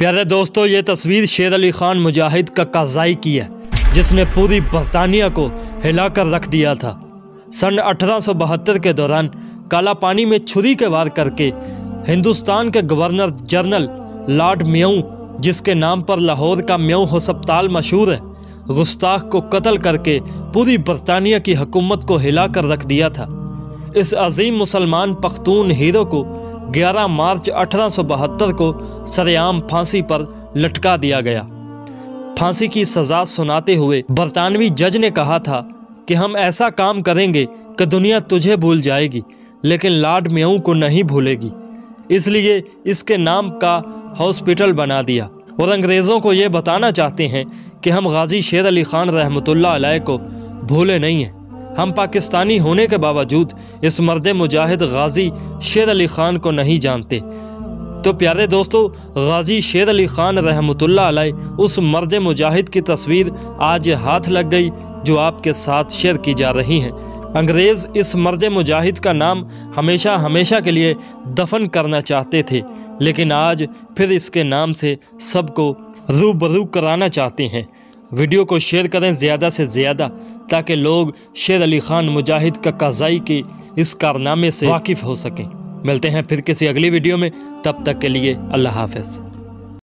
प्यारे दोस्तों, ये तस्वीर शेर अली खान मुजाहिद का काज़ाई की है, जिसने पूरी बरतानिया को हिलाकर रख दिया था। सन 1872 के दौरान काला पानी में छुरी के वार करके हिंदुस्तान के गवर्नर जनरल लॉर्ड म्योऊ, जिसके नाम पर लाहौर का म्योऊ हस्पताल मशहूर है, गुस्ताख को कत्ल करके पूरी बरतानिया की हुकूमत को हिलाकर रख दिया था। इस अजीम मुसलमान पख्तून हीरो को 11 मार्च 1872 को सरेआम फांसी पर लटका दिया गया। फांसी की सज़ा सुनाते हुए बरतानवी जज ने कहा था कि हम ऐसा काम करेंगे कि दुनिया तुझे भूल जाएगी, लेकिन लॉर्ड म्योऊ को नहीं भूलेगी, इसलिए इसके नाम का हॉस्पिटल बना दिया। और अंग्रेज़ों को ये बताना चाहते हैं कि हम गाजी शेर अली खान रहमतुल्लाह अलैह को भूले नहीं हैं। हम पाकिस्तानी होने के बावजूद इस मर्द मुजाहिद गाजी शेर अली खान को नहीं जानते। तो प्यारे दोस्तों, गाजी शेर अली खान रहमतुल्लाह अलैह उस मर्द मुजाहिद की तस्वीर आज हाथ लग गई जो आपके साथ शेयर की जा रही हैं। अंग्रेज़ इस मर्द मुजाहिद का नाम हमेशा हमेशा के लिए दफन करना चाहते थे, लेकिन आज फिर इसके नाम से सबको रूबरू कराना चाहते हैं। वीडियो को शेयर करें ज़्यादा से ज़्यादा, ताकि लोग शेर अली खान मुजाहिद का काज़ाई के इस कारनामे से वाकिफ़ हो सकें। मिलते हैं फिर किसी अगली वीडियो में, तब तक के लिए अल्लाह हाफ़िज़।